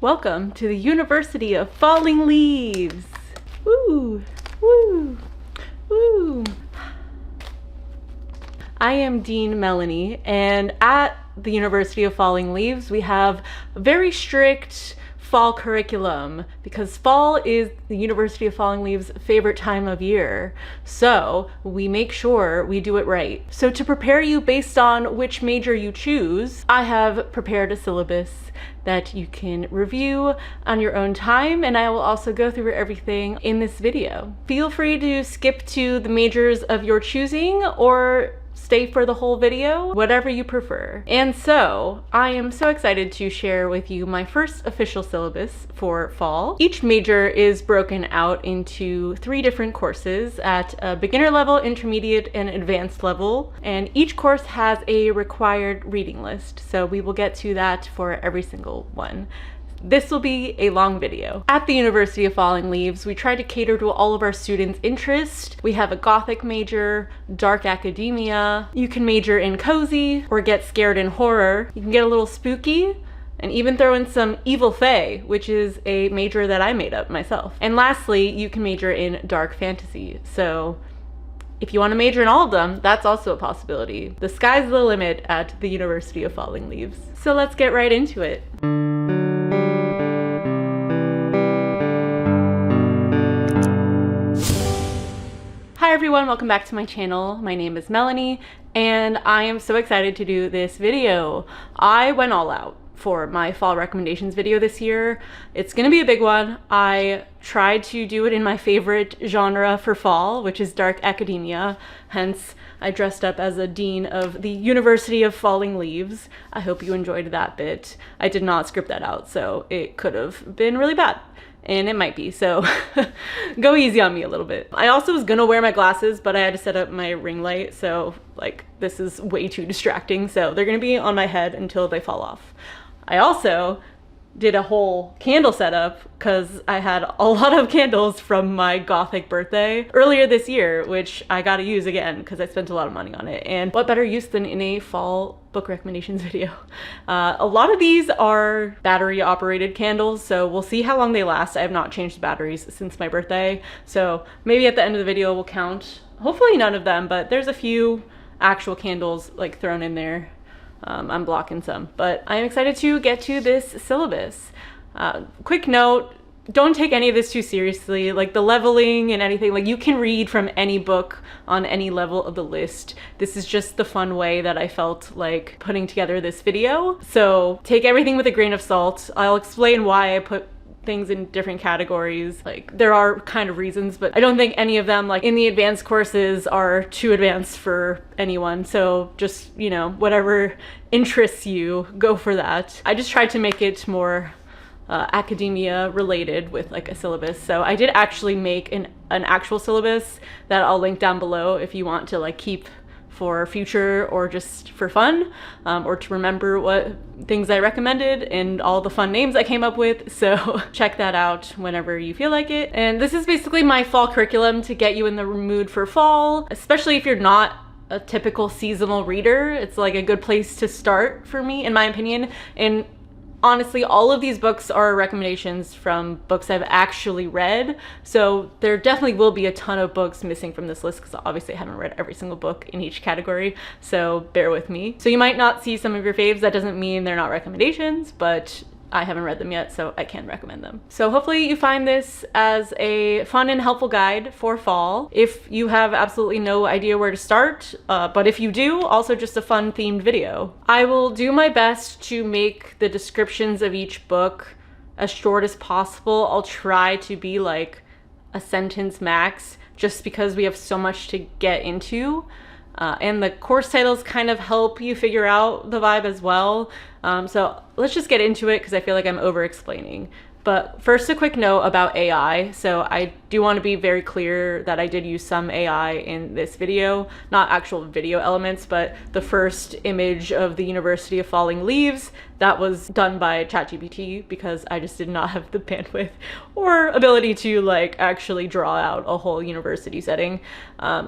Welcome to the University of Falling Leaves. Woo, woo, woo. I am Dean Melanie, and at the University of Falling Leaves, we have a very strict fall curriculum because fall is the University of Falling Leaves' favorite time of year. So we make sure we do it right. So to prepare you based on which major you choose, I have prepared a syllabus that you can review on your own time, and I will also go through everything in this video. Feel free to skip to the majors of your choosing or stay for the whole video, whatever you prefer. And so I am so excited to share with you my first official syllabus for fall. Each major is broken out into 3 different courses at a beginner level, intermediate, and advanced level. And each course has a required reading list. So we will get to that for every single one. This will be a long video. At the University of Falling Leaves, we try to cater to all of our students' interests. We have a Gothic major, dark academia. You can major in cozy or get scared in horror. You can get a little spooky and even throw in some evil fae, which is a major that I made up myself. And lastly, you can major in dark fantasy. So if you want to major in all of them, that's also a possibility. The sky's the limit at the University of Falling Leaves. So let's get right into it. Hi everyone, welcome back to my channel. My name is Melanie, and I am so excited to do this video. I went all out for my fall recommendations video this year. It's gonna be a big one. I tried to do it in my favorite genre for fall, which is dark academia. Hence, I dressed up as a dean of the University of Falling Leaves. I hope you enjoyed that bit. I did not script that out, so it could have been really bad. And it might be, so go easy on me a little bit. I also was gonna wear my glasses, but I had to set up my ring light, so like this is way too distracting, so they're gonna be on my head until they fall off. I also did a whole candle setup because I had a lot of candles from my Gothic birthday earlier this year, which I gotta use again because I spent a lot of money on it. And what better use than in a fall book recommendations video? A lot of these are battery operated candles, so we'll see how long they last. I have not changed the batteries since my birthday, so maybe at the end of the video we'll count. Hopefully none of them, but there's a few actual candles like thrown in there. I'm blocking some, but I'm excited to get to this syllabus. Quick note, don't take any of this too seriously, like the leveling and anything. Like you can read from any book on any level of the list. This is just the fun way that I felt like putting together this video. So take everything with a grain of salt. I'll explain why I put things in different categories. Like there are kind of reasons, but I don't think any of them like in the advanced courses are too advanced for anyone. So just, you know, whatever interests you, go for that. I just tried to make it more academia related with like a syllabus. So I did actually make an actual syllabus that I'll link down below if you want to like keep for future or just for fun, or to remember what things I recommended and all the fun names I came up with. So check that out whenever you feel like it. And this is basically my fall curriculum to get you in the mood for fall, especially if you're not a typical seasonal reader. It's like a good place to start for me, in my opinion. And honestly, all of these books are recommendations from books I've actually read, so there definitely will be a ton of books missing from this list because obviously I haven't read every single book in each category, so bear with me. So you might not see some of your faves. That doesn't mean they're not recommendations, but I haven't read them yet, so I can recommend them. So hopefully you find this as a fun and helpful guide for fall. If you have absolutely no idea where to start, but if you do, also just a fun themed video. I will do my best to make the descriptions of each book as short as possible. I'll try to be like a sentence max, just because we have so much to get into. And the course titles kind of help you figure out the vibe as well. So let's just get into it because I feel like I'm over explaining. But first, a quick note about AI. So I do want to be very clear that I did use some AI in this video, not actual video elements, but the first image of the University of Falling Leaves, that was done by ChatGPT because I just did not have the bandwidth or ability to like actually draw out a whole university setting.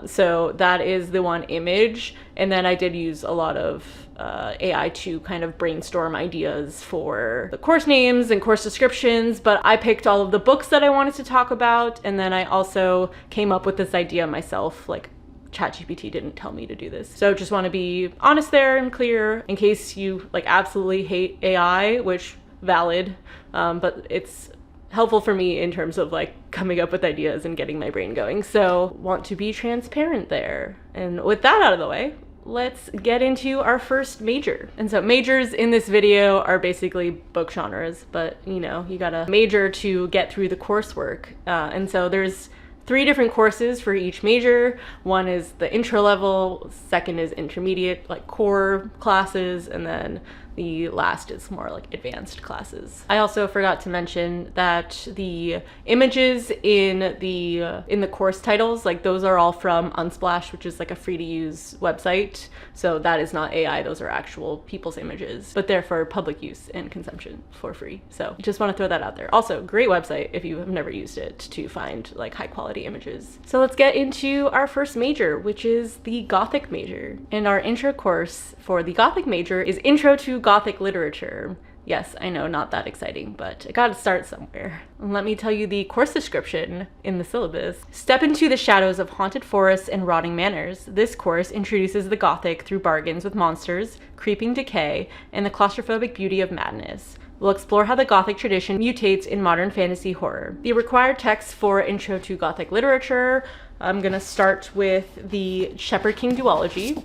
So that is the one image. And then I did use a lot of AI to kind of brainstorm ideas for the course names and course descriptions, but I picked all of the books that I wanted to talk about, and then I also came up with this idea myself. Like, ChatGPT didn't tell me to do this. So just want to be honest there and clear in case you like absolutely hate AI, which valid, but it's helpful for me in terms of like coming up with ideas and getting my brain going. So want to be transparent there. And with that out of the way, let's get into our first major. And so majors in this video are basically book genres, but you know, you gotta major to get through the coursework. And so there's 3 different courses for each major. One is the intro level, second is intermediate, like core classes, and then the last is more like advanced classes. I also forgot to mention that the images in the course titles, like those are all from Unsplash, which is like a free to use website. So that is not AI, those are actual people's images, but they're for public use and consumption for free. So just want to throw that out there. Also, great website if you have never used it to find like high quality images. So let's get into our first major, which is the Gothic major. And our intro course for the Gothic major is Intro to Gothic Literature. Yes, I know, not that exciting, but I gotta start somewhere. And let me tell you the course description in the syllabus. Step into the shadows of haunted forests and rotting manors. This course introduces the Gothic through bargains with monsters, creeping decay, and the claustrophobic beauty of madness. We'll explore how the Gothic tradition mutates in modern fantasy horror. The required text for Intro to Gothic Literature, I'm gonna start with the Shepherd King duology.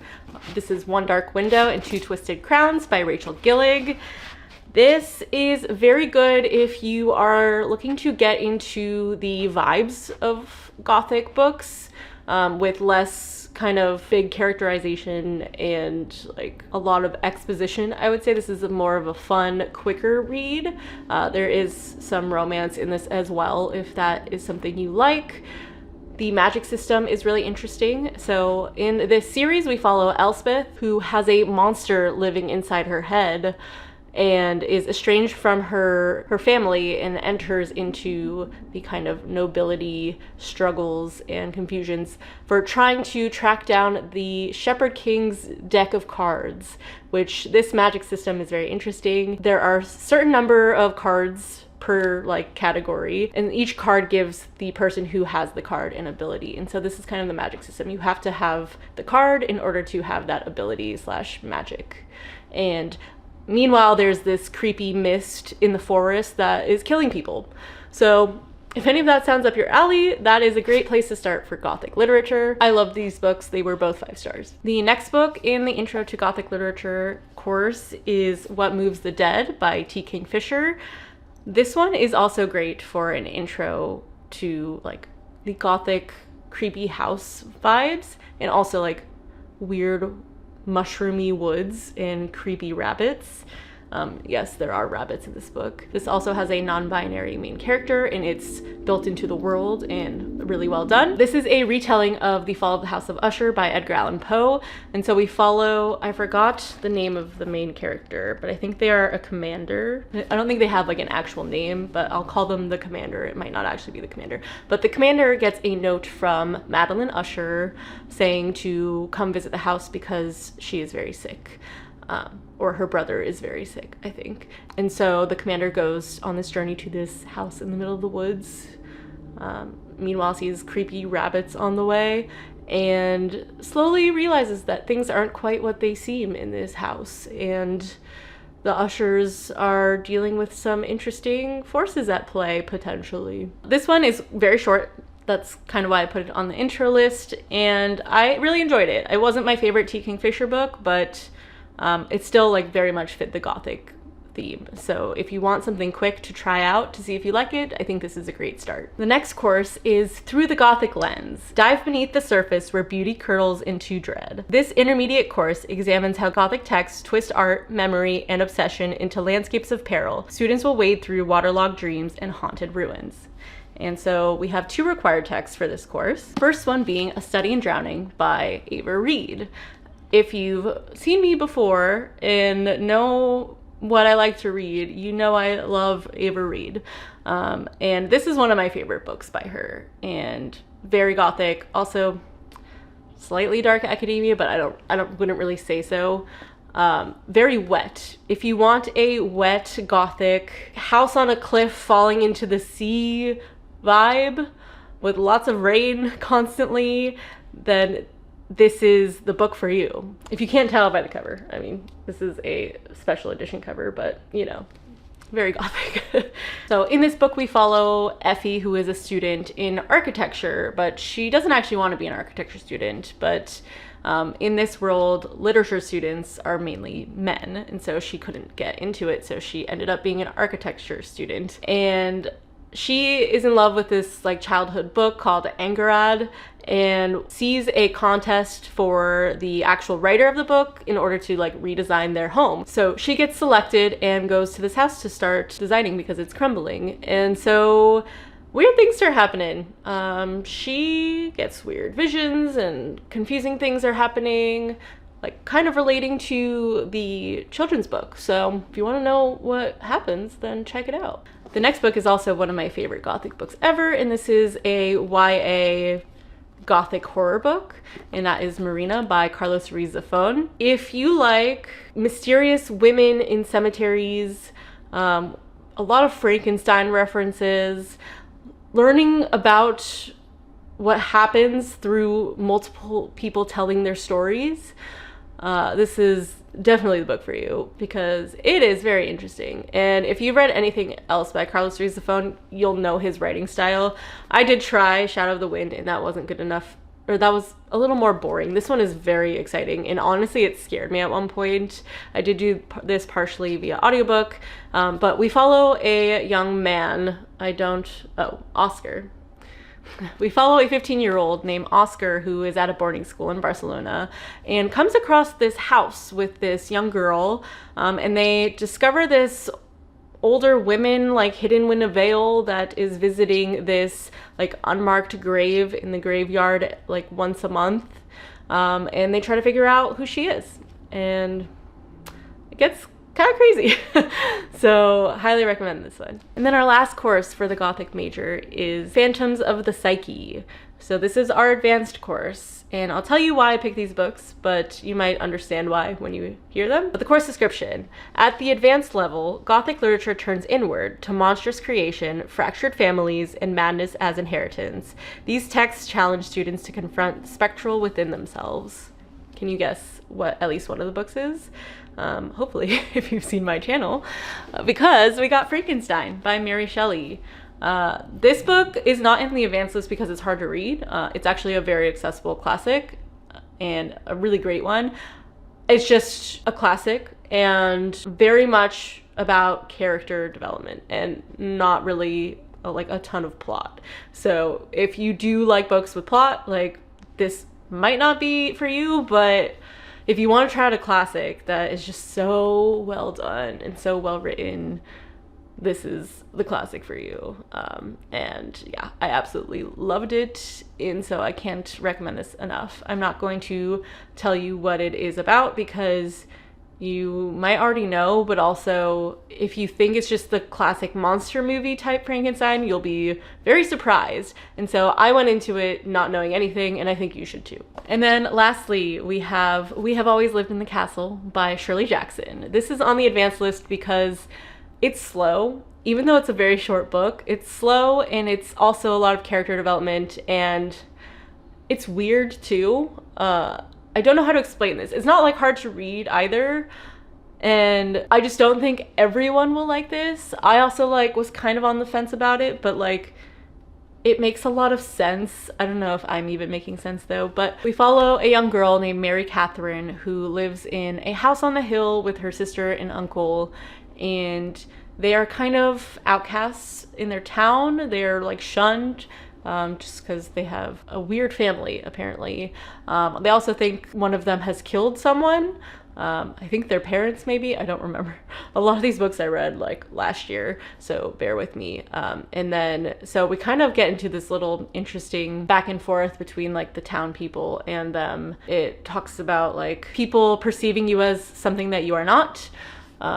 This is One Dark Window and Two Twisted Crowns by Rachel Gillig. This is very good if you are looking to get into the vibes of Gothic books with less kind of big characterization and like a lot of exposition. I would say this is more of a fun, quicker read. There is some romance in this as well if that is something you like. The magic system is really interesting. So in this series, we follow Elspeth, who has a monster living inside her head and is estranged from her family and enters into the kind of nobility struggles and confusions for trying to track down the Shepherd King's deck of cards, which this magic system is very interesting. There are a certain number of cards per like category, and each card gives the person who has the card an ability. And so this is kind of the magic system. You have to have the card in order to have that ability / magic. And meanwhile, there's this creepy mist in the forest that is killing people. So if any of that sounds up your alley, that is a great place to start for Gothic literature. I love these books. They were both 5 stars. The next book in the Intro to Gothic Literature course is What Moves the Dead by T. Kingfisher. This one is also great for an intro to like the Gothic creepy house vibes and also like weird mushroomy woods and creepy rabbits. Yes, there are rabbits in this book. This also has a non-binary main character and it's built into the world and really well done. This is a retelling of The Fall of the House of Usher by Edgar Allan Poe. And so we follow, I forgot the name of the main character, but I think they are a commander. I don't think they have like an actual name, but I'll call them the commander. It might not actually be the commander. But the commander gets a note from Madeline Usher saying to come visit the house because she is very sick. Or her brother is very sick, I think. And so the commander goes on this journey to this house in the middle of the woods. Meanwhile, sees creepy rabbits on the way and slowly realizes that things aren't quite what they seem in this house. And the Ushers are dealing with some interesting forces at play, potentially. This one is very short. That's kind of why I put it on the intro list. And I really enjoyed it. It wasn't my favorite T. Kingfisher book, but it still like very much fit the Gothic theme. So if you want something quick to try out to see if you like it, I think this is a great start. The next course is Through the Gothic Lens. Dive beneath the surface where beauty curdles into dread. This intermediate course examines how Gothic texts twist art, memory, and obsession into landscapes of peril. Students will wade through waterlogged dreams and haunted ruins. And so we have 2 required texts for this course. First one being A Study in Drowning by Ava Reed. If you've seen me before and know what I like to read, you know I love Ava Reed. And this is one of my favorite books by her, and very Gothic, also slightly dark academia, but I wouldn't really say so. Very wet. If you want a wet Gothic house on a cliff falling into the sea vibe with lots of rain constantly, then this is the book for you. If you can't tell by the cover, I mean, this is a special edition cover, but you know, very Gothic. So in this book, we follow Effie, who is a student in architecture, but she doesn't actually want to be an architecture student, but in this world, literature students are mainly men, and so she couldn't get into it, so she ended up being an architecture student. And she is in love with this like childhood book called Angarad, and sees a contest for the actual writer of the book in order to like redesign their home. So she gets selected and goes to this house to start designing because it's crumbling. And so weird things start happening. She gets weird visions and confusing things are happening, like kind of relating to the children's book. So if you want to know what happens, then check it out. The next book is also one of my favorite Gothic books ever, and this is a YA Gothic horror book, and that is Marina by Carlos Ruiz Zafón. If you like mysterious women in cemeteries, a lot of Frankenstein references, learning about what happens through multiple people telling their stories, this is definitely the book for you because it is very interesting. And if you've read anything else by Carlos Ruiz Zafón, you'll know his writing style. I did try Shadow of the Wind and that wasn't good enough, or that was a little more boring. This one is very exciting, and honestly it scared me at one point. I did do this partially via audiobook, but we follow a young man, Oscar. We follow a 15-year-old named Oscar who is at a boarding school in Barcelona and comes across this house with this young girl, and they discover this older woman like hidden in a veil that is visiting this like unmarked grave in the graveyard like once a month, and they try to figure out who she is, and it gets kind of crazy. So highly recommend this one. And then our last course for the Gothic major is Phantoms of the Psyche. So this is our advanced course, and I'll tell you why I picked these books, but you might understand why when you hear them. But the course description: at the advanced level, Gothic literature turns inward to monstrous creation, fractured families, and madness as inheritance. These texts challenge students to confront the spectral within themselves. Can you guess what at least one of the books is? Hopefully, if you've seen my channel, because we got Frankenstein by Mary Shelley. This book is not in the advanced list because it's hard to read. It's actually a very accessible classic and a really great one. It's just a classic and very much about character development and not really like a ton of plot. So if you do like books with plot, like this might not be for you, but if you want to try out a classic that is just so well done and so well written, this is the classic for you. And yeah, I absolutely loved it, and so I can't recommend this enough. I'm not going to tell you what it is about because you might already know, but also if you think it's just the classic monster movie type Frankenstein, you'll be very surprised. And so I went into it not knowing anything, and I think you should too. And then lastly, we have Always Lived in the Castle by Shirley Jackson. This is on the advanced list because it's slow. Even though it's a very short book, it's slow, and it's also a lot of character development, and it's weird too. I don't know how to explain this. It's not like hard to read either, and I just don't think everyone will like this. I also like was kind of on the fence about it, but like it makes a lot of sense. I don't know if I'm even making sense though, but we follow a young girl named Mary Catherine who lives in a house on the hill with her sister and uncle, and they are kind of outcasts in their town. They're like shunned just because they have a weird family, apparently. They also think one of them has killed someone. I think their parents, maybe. I don't remember. A lot of these books I read like last year, so bear with me. And then, so we kind of get into this little interesting back and forth between like the town people and them. It talks about like people perceiving you as something that you are not.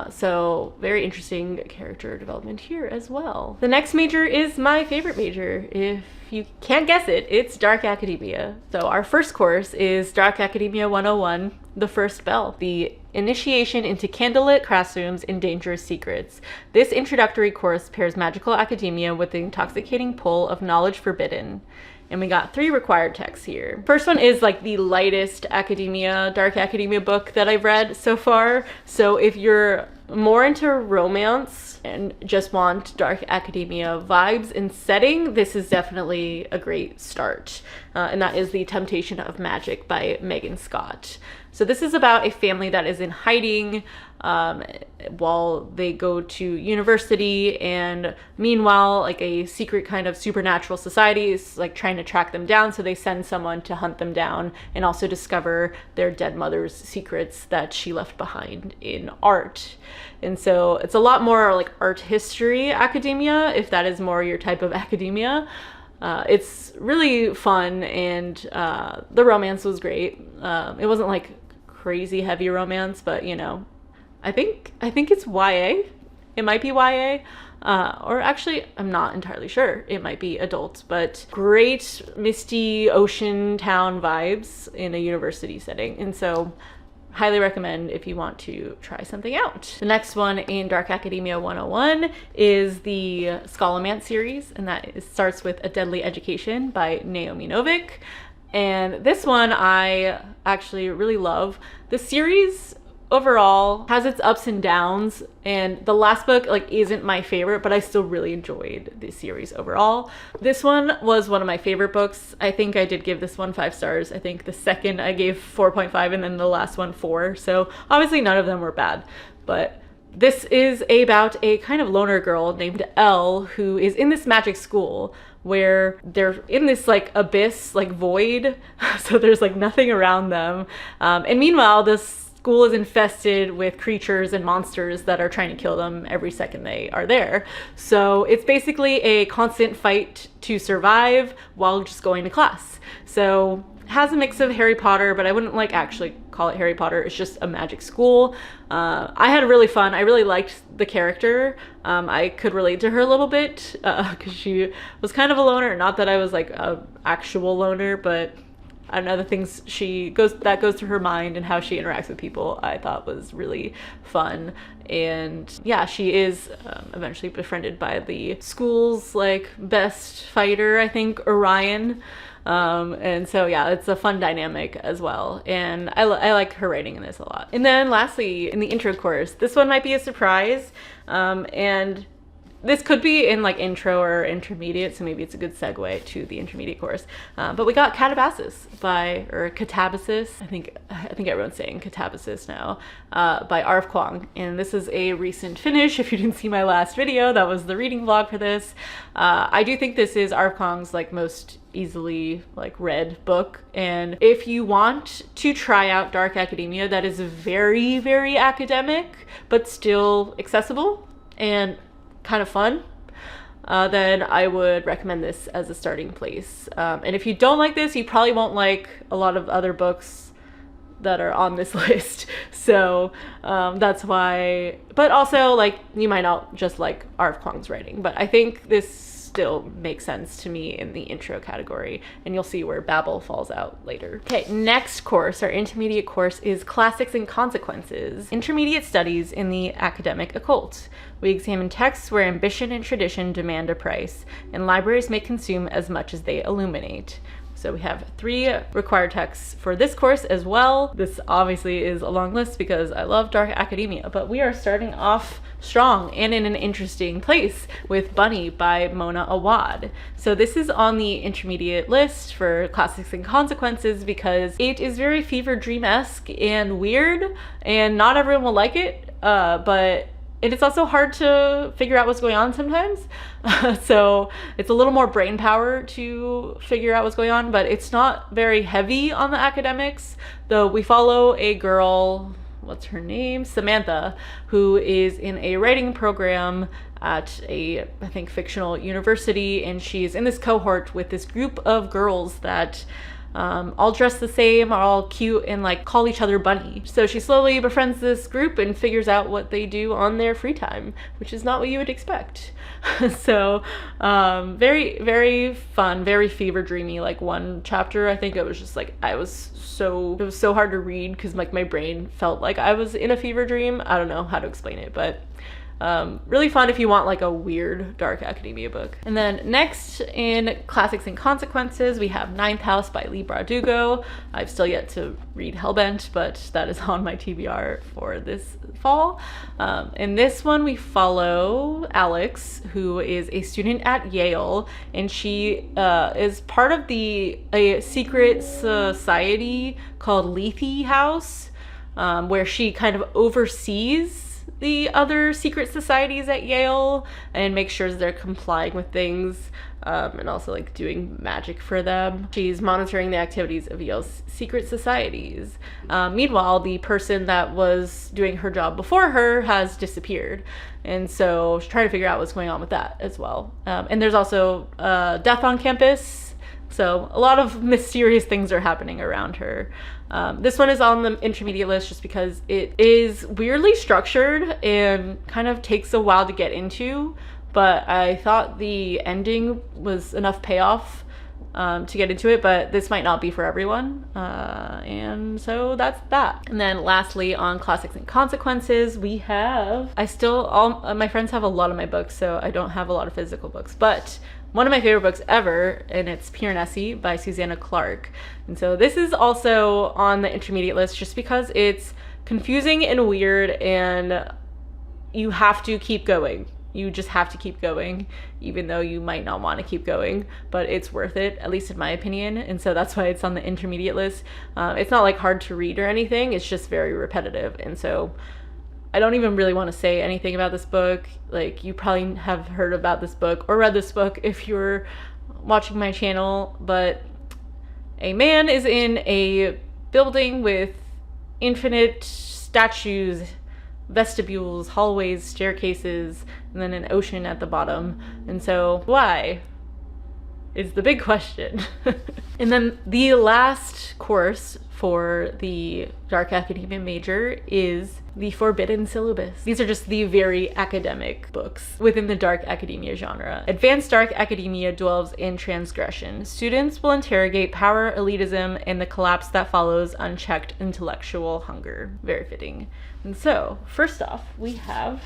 So very interesting character development here as well. The next major is my favorite major. If you can't guess it, it's Dark Academia. So our first course is Dark Academia 101, The First Bell, the Initiation into Candlelit Classrooms and Dangerous Secrets. This introductory course pairs magical academia with the intoxicating pull of knowledge forbidden. And we got 3 required texts here. First one is like the lightest Dark Academia book that I've read so far. So if you're more into romance and just want Dark Academia vibes and setting, this is definitely a great start. And that is The Temptation of Magic by Megan Scott. So this is about a family that is in hiding while they go to university, and meanwhile like a secret kind of supernatural society is like trying to track them down, so they send someone to hunt them down and also discover their dead mother's secrets that she left behind in art. And so it's a lot more like art history academia, if that is more your type of academia. It's really fun, and the romance was great. It wasn't like crazy heavy romance, but you know, I think it's YA. It might be YA, or actually I'm not entirely sure. It might be adult, but great misty ocean town vibes in a university setting. And so highly recommend if you want to try something out. The next one in Dark Academia 101 is the Scholomance series, and that starts with A Deadly Education by Naomi Novik. And this one I actually really love. The series overall has its ups and downs, and the last book like isn't my favorite, but I still really enjoyed this series overall. This one was one of my favorite books. I think I did give this one 5 stars. I think the second I gave 4.5, and then the last one 4. So obviously none of them were bad, but this is about a kind of loner girl named Elle who is in this magic school where they're in this like abyss, like void. So there's like nothing around them. And meanwhile, this school is infested with creatures and monsters that are trying to kill them every second they are there. So it's basically a constant fight to survive while just going to class. So it has a mix of Harry Potter, but I wouldn't like actually call it Harry Potter. It's just a magic school. I had really fun. I really liked the character. I could relate to her a little bit because she was kind of a loner. Not that I was like a actual loner, but I don't know, the things that goes through her mind and how she interacts with people, I thought was really fun. And yeah, she is eventually befriended by the school's like best fighter, I think, Orion. And so yeah, it's a fun dynamic as well, and I like her writing in this a lot. And then lastly, in the intro course, this one might be a surprise, and this could be in like intro or intermediate, so maybe it's a good segue to the intermediate course. But we got Catabasis Catabasis. I think everyone's saying Catabasis now, by Arv Kwong. And this is a recent finish. If you didn't see my last video, that was the reading vlog for this. I do think this is Arv Kwong's like most easily like read book. And if you want to try out Dark Academia that is very, very academic, but still accessible and kind of fun, then I would recommend this as a starting place. And if you don't like this, you probably won't like a lot of other books that are on this list. So that's why, but also like you might not just like Arv Kwong's writing, but I think this still makes sense to me in the intro category, and you'll see where Babel falls out later. Okay, next course, our intermediate course, is Classics and Consequences, Intermediate Studies in the Academic Occult. We examine texts where ambition and tradition demand a price, and libraries may consume as much as they illuminate. So we have 3 required texts for this course as well. This obviously is a long list because I love Dark Academia, but we are starting off strong and in an interesting place with Bunny by Mona Awad. So this is on the intermediate list for Classics and Consequences because it is very fever dream-esque and weird, and not everyone will like it, but and it's also hard to figure out what's going on sometimes. So it's a little more brain power to figure out what's going on, but it's not very heavy on the academics, though we follow a girl, what's her name? Samantha, who is in a writing program at a, I think, fictional university, and she's in this cohort with this group of girls that all dress the same, are all cute, and like call each other bunny. So she slowly befriends this group and figures out what they do on their free time, which is not what you would expect. So very, very fun, very fever dreamy. Like one chapter, I think it was just like, it was so hard to read because like my brain felt like I was in a fever dream. I don't know how to explain it, but really fun if you want like a weird dark academia book. And then next in Classics and Consequences, we have Ninth House by Leigh Bardugo. I've still yet to read Hellbent, but that is on my TBR for this fall. In this one, we follow Alex, who is a student at Yale, and she is part of a secret society called Lethe House, where she kind of oversees the other secret societies at Yale and make sure they're complying with things, and also like doing magic for them. She's monitoring the activities of Yale's secret societies. Meanwhile, the person that was doing her job before her has disappeared, and so she's trying to figure out what's going on with that as well. And there's also death on campus, so a lot of mysterious things are happening around her. This one is on the intermediate list just because it is weirdly structured and kind of takes a while to get into, but I thought the ending was enough payoff to get into it, but this might not be for everyone. And so that's that. And then lastly, on Classics and Consequences, we have, all my friends have a lot of my books, so I don't have a lot of physical books, but one of my favorite books ever, and it's Piranesi by Susanna Clarke. And so this is also on the intermediate list just because it's confusing and weird, and you have to keep going. You just have to keep going, even though you might not want to keep going, but it's worth it, at least in my opinion. And so that's why it's on the intermediate list. It's not like hard to read or anything, it's just very repetitive. And so I don't even really want to say anything about this book. Like, you probably have heard about this book or read this book if you're watching my channel, but a man is in a building with infinite statues, vestibules, hallways, staircases, and then an ocean at the bottom. And so why is the big question. And then the last course for the Dark Academia major is the Forbidden Syllabus. These are just the very academic books within the Dark Academia genre. Advanced Dark Academia dwells in transgression. Students will interrogate power, elitism, and the collapse that follows unchecked intellectual hunger. Very fitting. And so, first off, we have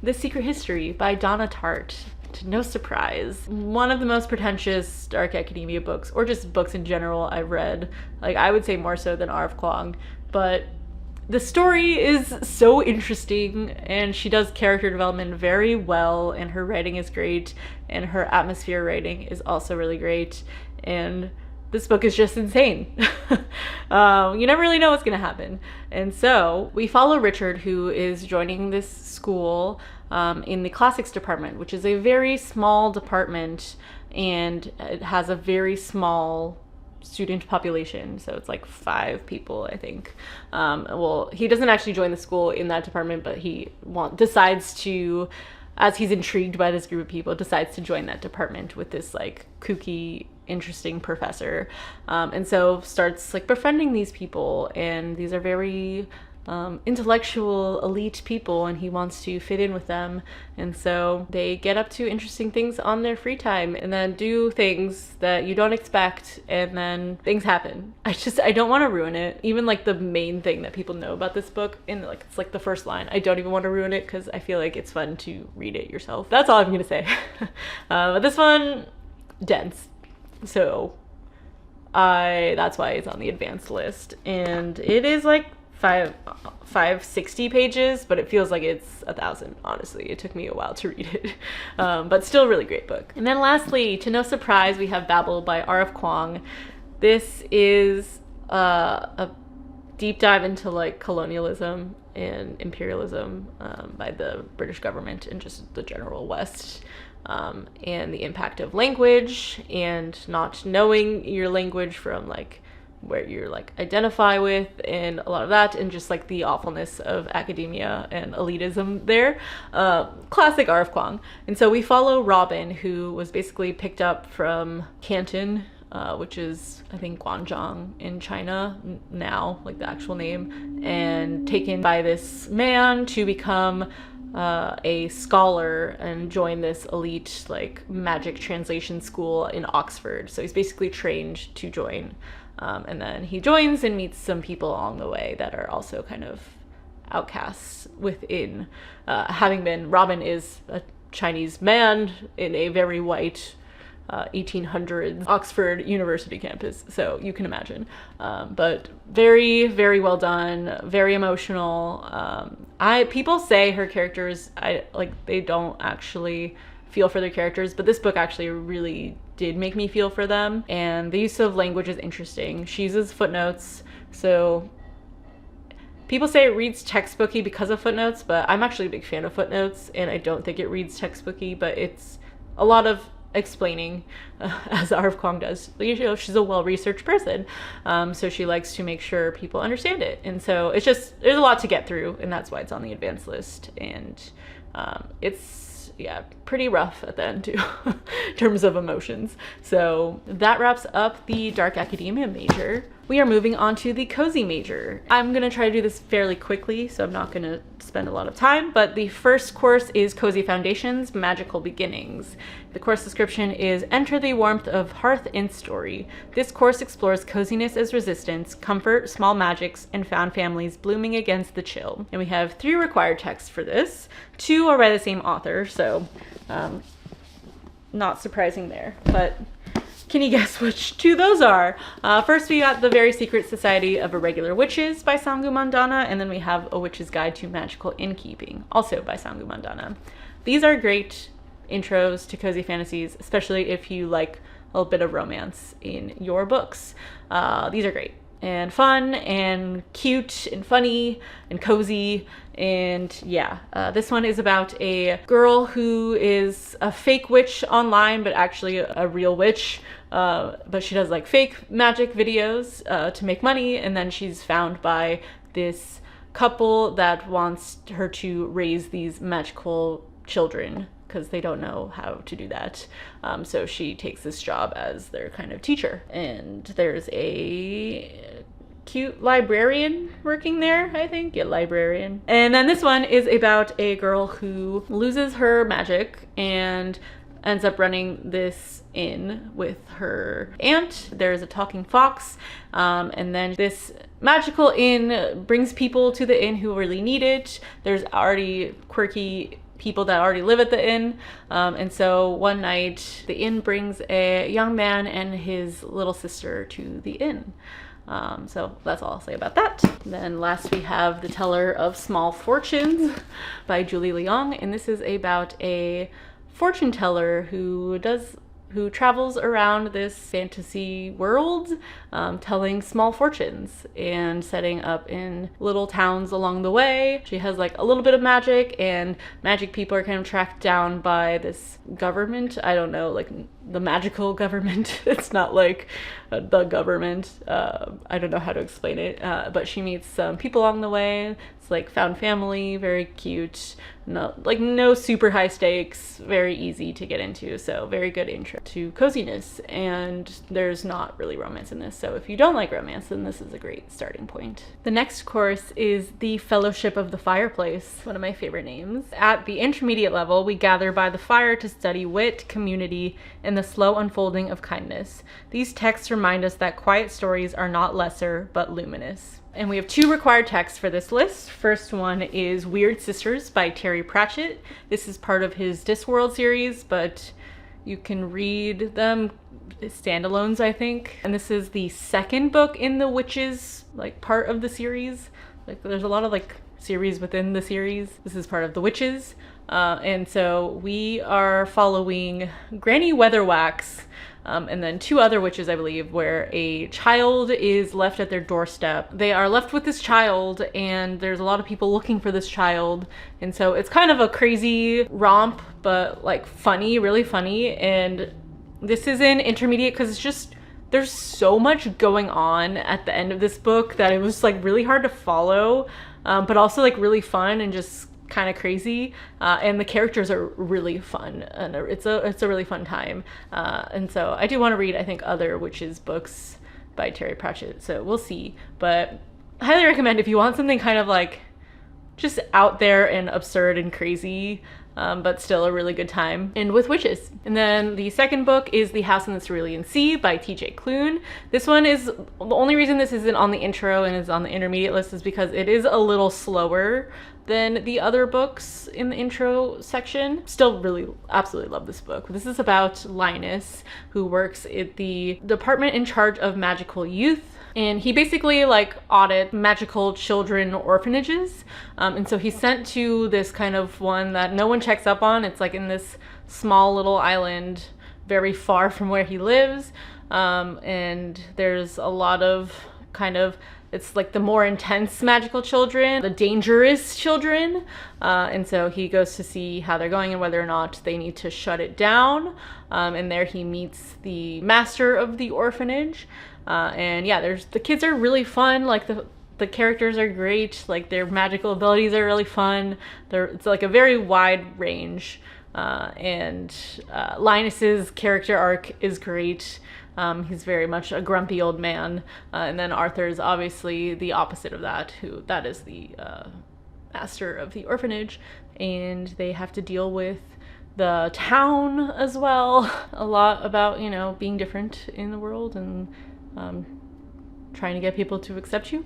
The Secret History by Donna Tartt. To no surprise, one of the most pretentious Dark Academia books, or just books in general, I've read. Like, I would say more so than R.F. Kuang, but the story is so interesting, and she does character development very well, and her writing is great, and her atmosphere writing is also really great, and this book is just insane. You never really know what's gonna happen. And so we follow Richard, who is joining this school in the classics department, which is a very small department, and it has a very small student population, so it's like 5 people, I think. Well, he doesn't actually join the school in that department, but he decides to, as he's intrigued by this group of people, decides to join that department with this like kooky, interesting professor, and so starts like befriending these people, and these are very intellectual, elite people, and he wants to fit in with them. And so they get up to interesting things on their free time and then do things that you don't expect, and then things happen. I don't want to ruin it. Even like the main thing that people know about this book, and like it's like the first line, I don't even want to ruin it because I feel like it's fun to read it yourself. That's all I'm gonna say. But this one, dense. So that's why it's on the advanced list, and it is like 560 pages, but it feels like it's 1,000. Honestly, it took me a while to read it, but still a really great book. And then lastly, to no surprise, we have Babel by R.F. Kuang. This is a deep dive into like colonialism and imperialism by the British government and just the general West, and the impact of language and not knowing your language from like where you're like identify with, and a lot of that, and just like the awfulness of academia and elitism there. Classic R.F. Kuang. And so we follow Robin, who was basically picked up from Canton, which is I think Guangzhou in China now, like the actual name, and taken by this man to become a scholar and join this elite like magic translation school in Oxford. So he's basically trained to join. And then he joins and meets some people along the way that are also kind of outcasts within, having been, Robin is a Chinese man in a very white 1800s Oxford University campus, so you can imagine. But very, very well done, very emotional. People say her characters, they don't actually feel for their characters, but this book actually really did make me feel for them, and the use of language is interesting. She uses footnotes, so people say it reads textbooky because of footnotes, but I'm actually a big fan of footnotes, and I don't think it reads textbooky, but it's a lot of explaining, as R.F. Kuang does. You know, she's a well-researched person, so she likes to make sure people understand it, and so it's just, there's a lot to get through, and that's why it's on the advanced list, and it's pretty rough at the end too, in terms of emotions. So that wraps up the dark academia major. We are moving on to the cozy major. I'm gonna try to do this fairly quickly, so I'm not gonna spend a lot of time, but the first course is Cozy Foundations, Magical Beginnings. The course description is enter the warmth of Hearth Inn story. This course explores coziness as resistance, comfort, small magics, and found families blooming against the chill. And we have 3 required texts for this. 2 are by the same author, so not surprising there, but can you guess which 2 those are? First, we got The Very Secret Society of Irregular Witches by Sangu Mandana, and then we have A Witch's Guide to Magical Innkeeping, also by Sangu Mandana. These are great intros to cozy fantasies, especially if you like a little bit of romance in your books. These are great and fun and cute and funny and cozy. And yeah, this one is about a girl who is a fake witch online, but actually a real witch. But she does like fake magic videos to make money, and then she's found by this couple that wants her to raise these magical children because they don't know how to do that. So she takes this job as their kind of teacher, and there's a cute librarian working there, I think. Yeah, librarian. And then this one is about a girl who loses her magic and ends up running this inn with her aunt. There's a talking fox, and then this magical inn brings people to the inn who really need it. There's already quirky people that already live at the inn, and so one night the inn brings a young man and his little sister to the inn. So that's all I'll say about that. Then last we have The Teller of Small Fortunes by Julie Leong, and this is about a fortune teller who travels around this fantasy world, telling small fortunes and setting up in little towns along the way. She has like a little bit of magic, and magic people are kind of tracked down by this government. I don't know, like the magical government. It's not like the government. I don't know how to explain it, but she meets some people along the way. It's like found family, very cute, no super high stakes, very easy to get into, so very good intro to coziness. And there's not really romance in this, so if you don't like romance, then this is a great starting point. The next course is The Fellowship of the Fireplace, one of my favorite names. At the intermediate level, we gather by the fire to study wit, community, and the slow unfolding of kindness. These texts remind us that quiet stories are not lesser, but luminous. And we have 2 required texts for this list. First one is Weird Sisters by Terry Pratchett. This is part of his Discworld series, but you can read them standalones, I think. And this is the second book in the Witches, like, part of the series. Like, there's a lot of, like, series within the series. This is part of the Witches. And so we are following Granny Weatherwax, and then two other witches, I believe, where a child is left at their doorstep. They are left with this child, and there's a lot of people looking for this child. And so it's kind of a crazy romp, but like funny, really funny. And this is in intermediate because it's just, there's so much going on at the end of this book that it was like really hard to follow, but also like really fun and just kind of crazy, and the characters are really fun, and it's a really fun time, and so I do want to read, I think, other witches books by Terry Pratchett, so we'll see. But I highly recommend if you want something kind of like just out there and absurd and crazy, but still a really good time, and with witches. And then the second book is The House in the Cerulean Sea by TJ Klune. This one is, the only reason this isn't on the intro and is on the intermediate list is because it is a little slower than the other books in the intro section. Still really absolutely love this book. This is about Linus, who works at the department in charge of magical youth. And he basically like audits magical children orphanages. And so he's sent to this kind of one that no one checks up on. It's like in this small little island very far from where he lives. And there's a lot of kind of, it's like the more intense magical children, the dangerous children. And so he goes to see how they're going and whether or not they need to shut it down. And there he meets the master of the orphanage. And yeah, the kids are really fun. Like the characters are great. Like their magical abilities are really fun. It's like a very wide range. And Linus's character arc is great. He's very much a grumpy old man. And then Arthur is obviously the opposite of that, that is the master of the orphanage. And they have to deal with the town as well. A lot about, you know, being different in the world and trying to get people to accept you.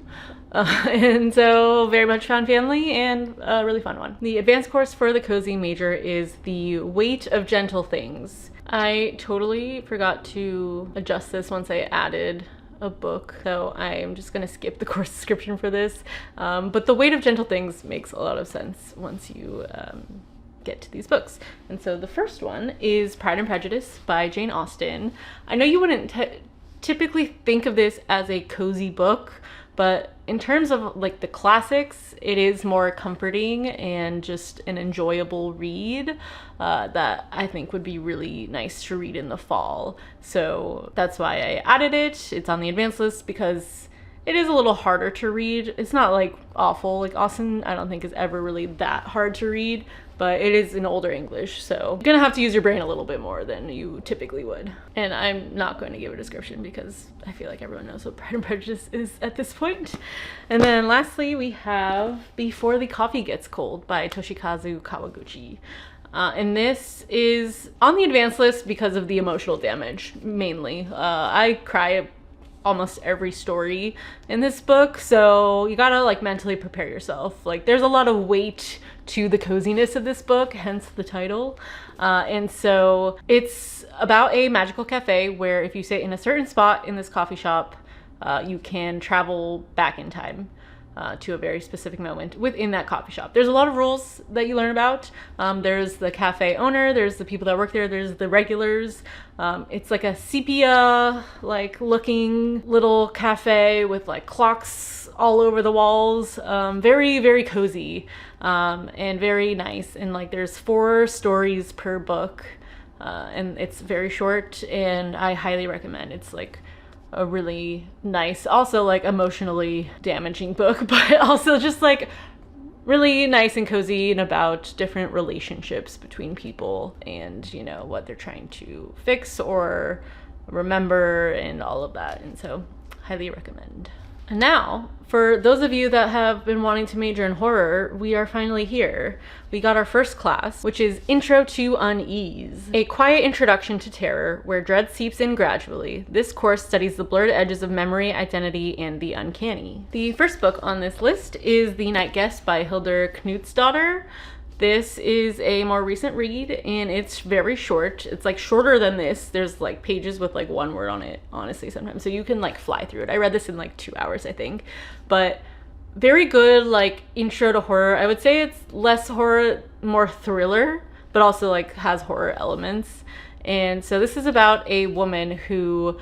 And so very much found family and a really fun one. The advanced course for the cozy major is The Weight of Gentle Things. I totally forgot to adjust this once I added a book, so I'm just gonna skip the course description for this. But The Weight of Gentle Things makes a lot of sense once you get to these books. And so the first one is Pride and Prejudice by Jane Austen. I know you wouldn't typically think of this as a cozy book, but in terms of like the classics, it is more comforting and just an enjoyable read that I think would be really nice to read in the fall. So that's why I added it. It's on the advanced list because it is a little harder to read. It's not like awful. Like Austen, I don't think is ever really that hard to read, but it is in older English, so you're gonna have to use your brain a little bit more than you typically would. And I'm not going to give a description because I feel like everyone knows what Pride and Prejudice is at this point. And then lastly, we have Before the Coffee Gets Cold by Toshikazu Kawaguchi. And this is on the advanced list because of the emotional damage, mainly. I cry almost every story in this book, so you gotta like mentally prepare yourself. Like there's a lot of weight to the coziness of this book, hence the title. And so it's about a magical cafe where if you sit in a certain spot in this coffee shop, you can travel back in time to a very specific moment within that coffee shop. There's a lot of rules that you learn about. There's the cafe owner, there's the people that work there, there's the regulars. It's like a sepia like looking little cafe with like clocks all over the walls. Very, very cozy and very nice. And like there's 4 stories per book, and it's very short and I highly recommend. It's like a really nice, also like emotionally damaging book, but also just like really nice and cozy and about different relationships between people and, you know, what they're trying to fix or remember and all of that. And so highly recommend. And now, for those of you that have been wanting to major in horror, we are finally here. We got our first class, which is Intro to Unease, a quiet introduction to terror where dread seeps in gradually. This course studies the blurred edges of memory, identity, and the uncanny. The first book on this list is The Night Guest by Hildur Knutsdatter. This is a more recent read and it's very short. It's like shorter than this. There's like pages with like 1 word on it, honestly, sometimes. So you can like fly through it. I read this in like 2 hours, I think, but very good like intro to horror. I would say it's less horror, more thriller, but also like has horror elements. And so this is about a woman who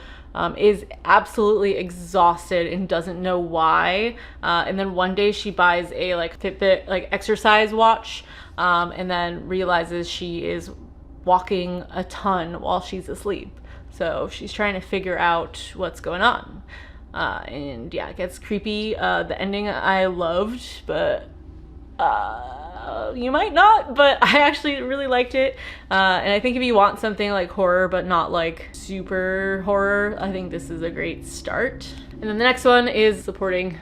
is absolutely exhausted and doesn't know why. And then one day she buys a like Fitbit like exercise watch, and then realizes she is walking a ton while she's asleep. So she's trying to figure out what's going on. And yeah, it gets creepy. The ending I loved, but you might not, but I actually really liked it. And I think if you want something like horror but not like super horror, I think this is a great start. And then the next one is supporting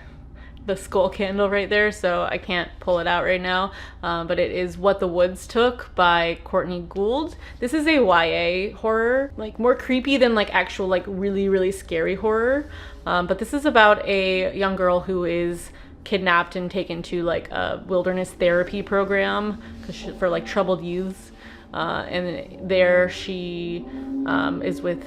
the skull candle right there, so I can't pull it out right now, but it is What the Woods Took by Courtney Gould. This is a YA horror, like more creepy than like actual like really scary horror, but this is about a young girl who is kidnapped and taken to like a wilderness therapy program for like troubled youths, and there she is with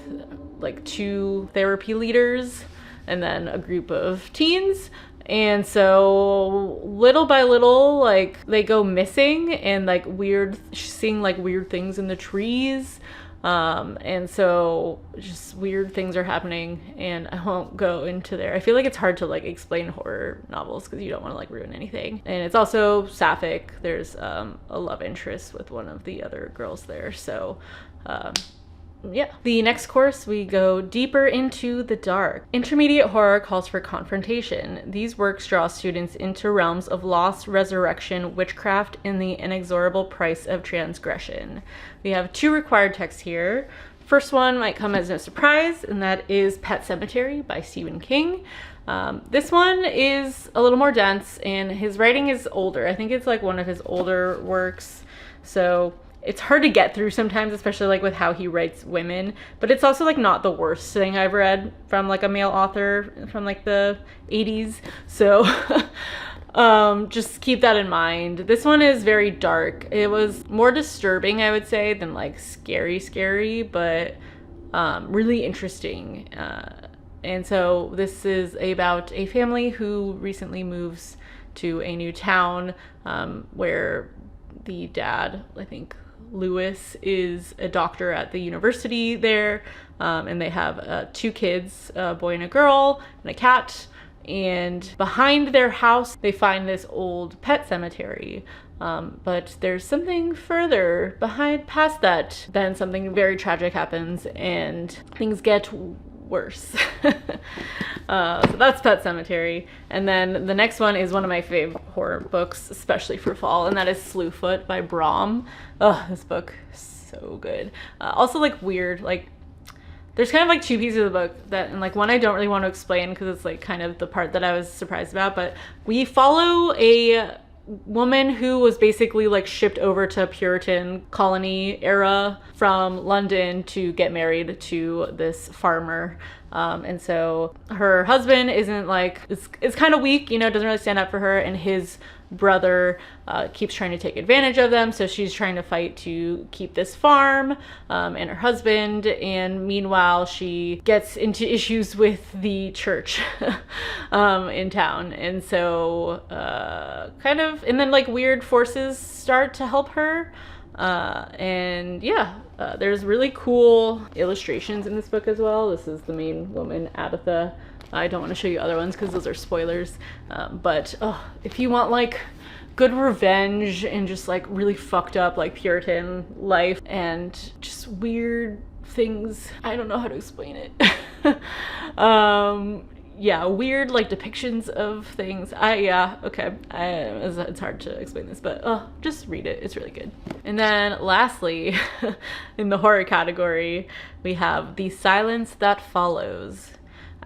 like 2 therapy leaders and then a group of teens. And so little by little, like they go missing and like seeing like weird things in the trees. And so just weird things are happening, and I won't go into there. I feel like it's hard to like explain horror novels because you don't want to like ruin anything. And it's also sapphic. There's a love interest with one of the other girls there. So yeah. The next course, we go deeper into the dark. Intermediate horror calls for confrontation. These works draw students into realms of loss, resurrection, witchcraft, and the inexorable price of transgression. We have 2 required texts here. First one might come as no surprise, and that is Pet Sematary by Stephen King. This one is a little more dense, and his writing is older. I think it's like one of his older works, so it's hard to get through sometimes, especially like with how he writes women, but it's also like not the worst thing I've read from like a male author from like the 80s. So just keep that in mind. This one is very dark. It was more disturbing, I would say, than like scary, but really interesting. And so this is about a family who recently moves to a new town, where the dad, I think Lewis, is a doctor at the university there, and they have 2 kids, a boy and a girl, and a cat. And behind their house they find this old pet cemetery, but there's something further past that. Then something very tragic happens and things get worse. So that's Pet Sematary. And then the next one is one of my favorite horror books, especially for fall, and that is Slewfoot by Brom. Oh, this book is so good. Also like weird, like there's kind of like 2 pieces of the book that, and like one I don't really want to explain because it's like kind of the part that I was surprised about, but we follow a woman who was basically like shipped over to Puritan colony era from London to get married to this farmer. And so her husband isn't like, it's kind of weak, you know, doesn't really stand up for her, and his brother keeps trying to take advantage of them. So she's trying to fight to keep this farm and her husband. And meanwhile, she gets into issues with the church in town. And so and then like weird forces start to help her. And yeah, there's really cool illustrations in this book as well. This is the main woman, Agatha. I don't want to show you other ones because those are spoilers. But if you want like good revenge and just like really fucked up like Puritan life and just weird things, I don't know how to explain it. Yeah, weird like depictions of things. It's hard to explain this, but just read it. It's really good. And then lastly, in the horror category, we have The Silence That Follows.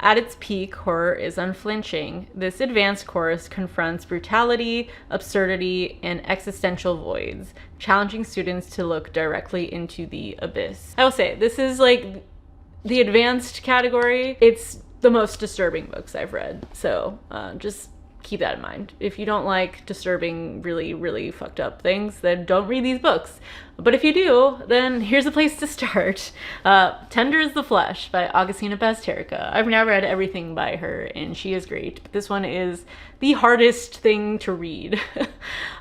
At its peak, horror is unflinching. This advanced course confronts brutality, absurdity, and existential voids, challenging students to look directly into the abyss. I will say, this is like the advanced category. It's the most disturbing books I've read. So just keep that in mind. If you don't like disturbing, really, really fucked up things, then don't read these books. But if you do, then here's a place to start. Tender is the Flesh by Augustina Bazterrica. I've now read everything by her, and she is great. But this one is the hardest thing to read.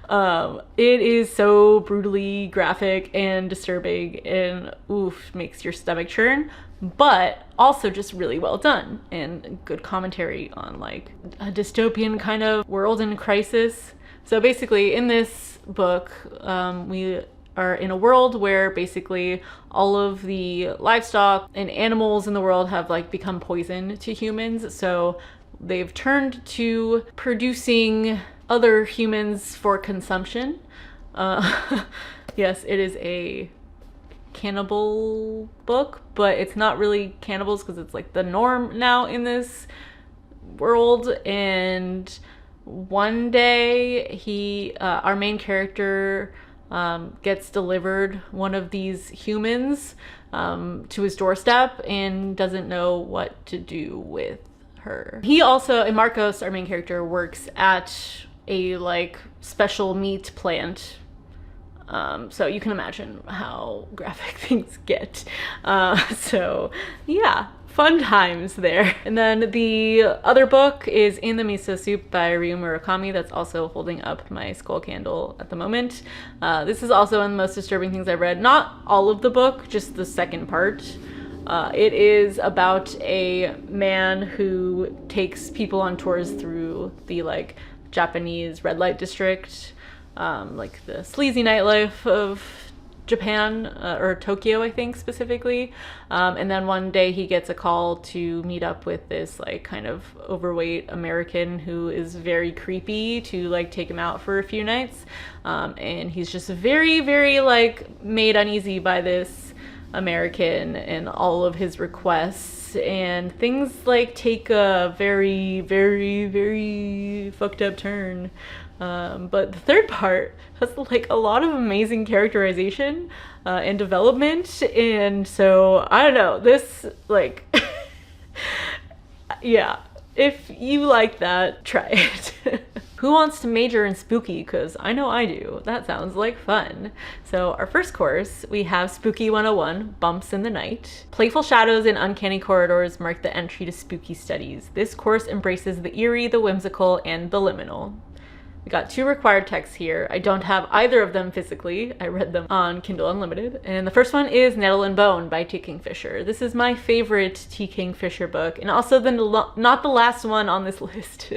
It is so brutally graphic and disturbing, and oof, makes your stomach churn, but also just really well done and good commentary on like a dystopian kind of world in crisis. So basically in this book, we are in a world where basically all of the livestock and animals in the world have like become poison to humans. So they've turned to producing other humans for consumption. Yes, it is a cannibal book, but it's not really cannibals because it's like the norm now in this world. And one day our main character gets delivered one of these humans to his doorstep and doesn't know what to do with her. He also, and Marcos, our main character, works at a like special meat plant. So you can imagine how graphic things get. So yeah, fun times there. And then the other book is In the Miso Soup by Ryu Murakami. That's also holding up my skull candle at the moment. This is also one of the most disturbing things I've read. Not all of the book, just the second part. It is about a man who takes people on tours through the like Japanese red light district, like the sleazy nightlife of Japan, or Tokyo, I think specifically. And then one day he gets a call to meet up with this like kind of overweight American who is very creepy to like take him out for a few nights. And he's just very, very like made uneasy by this American and all of his requests, and things like take a very, very, very fucked up turn. But the third part has like a lot of amazing characterization and development, and so I don't know, this like yeah, if you like that, try it. Who wants to major in spooky? Because I know I do. That sounds like fun. So our first course, we have Spooky 101, Bumps in the Night. Playful shadows and uncanny corridors mark the entry to spooky studies. This course embraces the eerie, the whimsical, and the liminal. We got 2 required texts here. I don't have either of them physically. I read them on Kindle Unlimited. And the first one is Nettle and Bone by T. Kingfisher. This is my favorite T. Kingfisher book, and also not the last one on this list.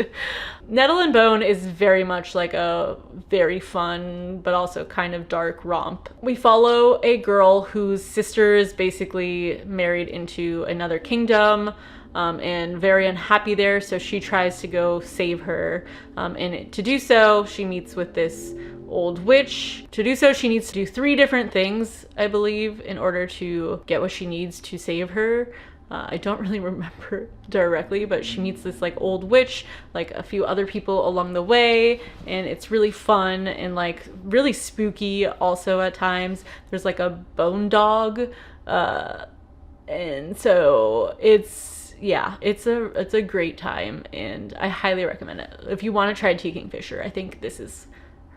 Nettle and Bone is very much like a very fun, but also kind of dark romp. We follow a girl whose sister is basically married into another kingdom, and very unhappy there, so she tries to go save her, and to do so she meets with this old witch. To do so she needs to do 3 different things, I believe, in order to get what she needs to save her. I don't really remember directly, but she meets this like old witch, like a few other people along the way, and it's really fun and like really spooky also at times. There's like a bone dog, and so it's a great time, and I highly recommend it. If you want to try T. Kingfisher, I think this is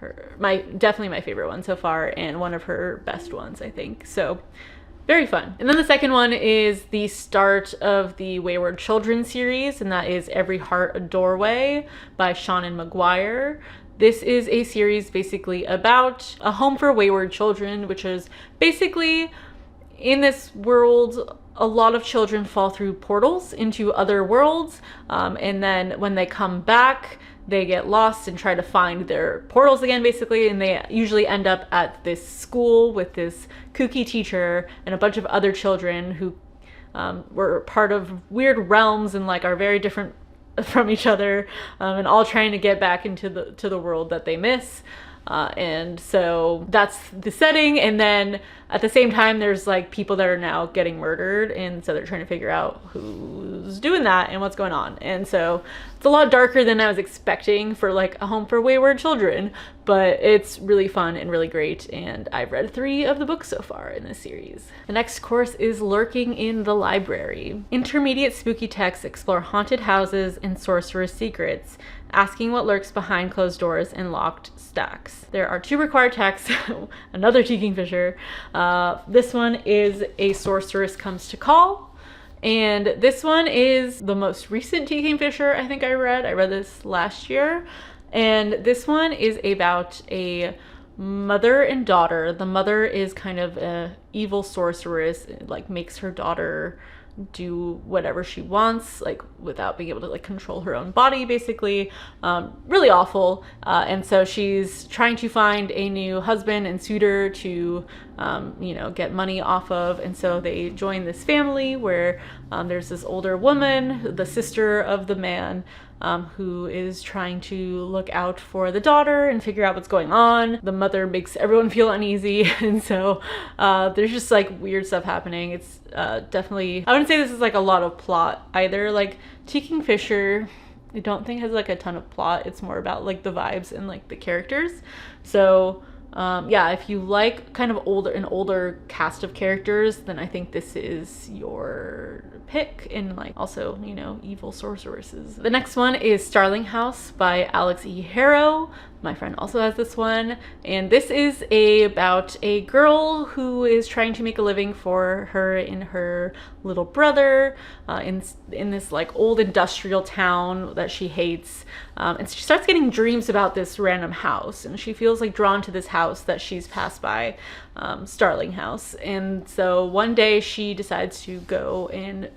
definitely my favorite one so far, and one of her best ones, I think. So very fun. And then the second one is the start of the Wayward Children series, and that is Every Heart a Doorway by Shannon Maguire. This is a series basically about a home for wayward children, which is basically in this world, a lot of children fall through portals into other worlds, and then when they come back, they get lost and try to find their portals again, basically, and they usually end up at this school with this kooky teacher and a bunch of other children who were part of weird realms and like are very different from each other, and all trying to get back into the world that they miss. And so that's the setting, and then at the same time there's like people that are now getting murdered, and so they're trying to figure out who's who's doing that and what's going on. And so it's a lot darker than I was expecting for like a home for wayward children, but it's really fun and really great, and I've read 3 of the books so far in this series. The next course is Lurking in the Library. Intermediate spooky texts explore haunted houses and sorcerer's secrets, asking what lurks behind closed doors and locked stacks. There are 2 required texts, another T. Kingfisher. This one is A Sorceress Comes to Call, and this one is the most recent T. Kingfisher I think I read. I read this last year, and this one is about a mother and daughter. The mother is kind of a evil sorceress, like makes her daughter do whatever she wants, like without being able to like control her own body, basically. Really awful. And so she's trying to find a new husband and suitor to you know, get money off of. And so they join this family where there's this older woman, the sister of the man, who is trying to look out for the daughter and figure out what's going on. The mother makes everyone feel uneasy, and so there's just like weird stuff happening. It's definitely, I wouldn't say this is like a lot of plot either. Like T. Kingfisher, I don't think has like a ton of plot. It's more about like the vibes and like the characters. So yeah, if you like kind of an older cast of characters, then I think this is your pick, and like also, you know, evil sorceresses. The next one is Starling House by Alex E. Harrow. My friend also has this one, and this is about a girl who is trying to make a living for her and her little brother in this like old industrial town that she hates, and she starts getting dreams about this random house, and she feels like drawn to this house that she's passed by, Starling House. And so one day she decides to go and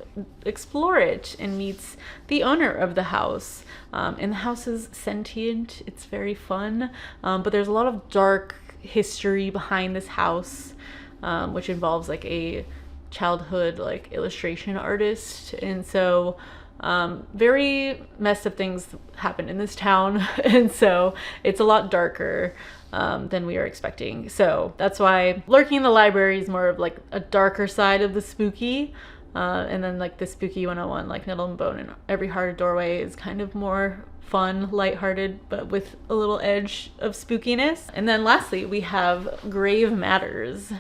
explore it and meets the owner of the house. And the house is sentient. It's very fun, but there's a lot of dark history behind this house, which involves like a childhood like illustration artist. And so very messed up things happen in this town, and so it's a lot darker than we are expecting. So that's why Lurking in the Library is more of like a darker side of the spooky, and then like the Spooky 101, like Nettle and Bone and Every Hearted Doorway, is kind of more fun, lighthearted, but with a little edge of spookiness. And then lastly, we have Grave Matters.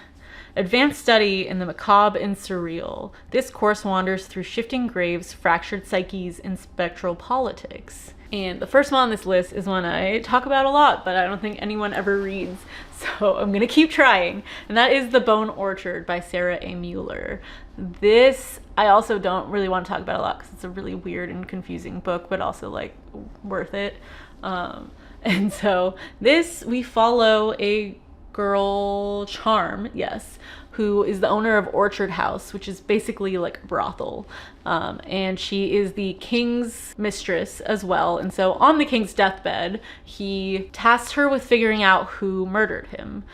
Advanced study in the macabre and surreal. This course wanders through shifting graves, fractured psyches, and spectral politics. And the first one on this list is one I talk about a lot, but I don't think anyone ever reads, so I'm gonna keep trying. And that is The Bone Orchard by Sarah A. Mueller. This I also don't really want to talk about a lot because it's a really weird and confusing book, but also like worth it. And so this, we follow a girl, Charm, yes, who is the owner of Orchard House, which is basically like a brothel. And she is the king's mistress as well. And so on the king's deathbed, he tasked her with figuring out who murdered him,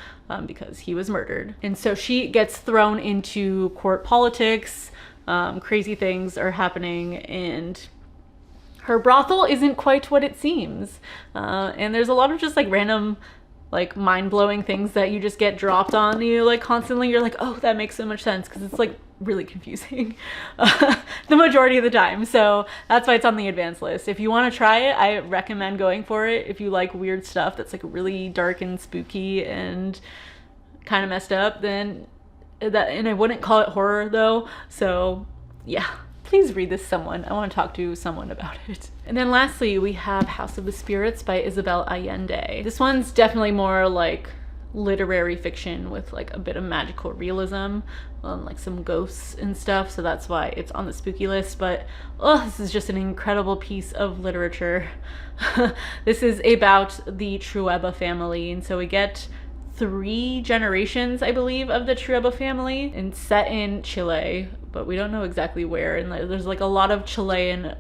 because he was murdered. And so she gets thrown into court politics. Crazy things are happening, and her brothel isn't quite what it seems. And there's a lot of just like random, like mind-blowing things that you just get dropped on you like constantly. You're like, oh, that makes so much sense, because it's like really confusing the majority of the time. So that's why it's on the advanced list. If you want to try it, I recommend going for it. If you like weird stuff that's like really dark and spooky and kind of messed up, then that, and I wouldn't call it horror though. So yeah, please read this someone. I want to talk to someone about it. And then lastly, we have House of the Spirits by Isabel Allende. This one's definitely more like literary fiction with like a bit of magical realism, like some ghosts and stuff. So that's why it's on the spooky list. But oh, this is just an incredible piece of literature. This is about the Trueba family. And so we get 3 generations, I believe, of the Trueba family, and set in Chile, but we don't know exactly where. And there's like a lot of Chilean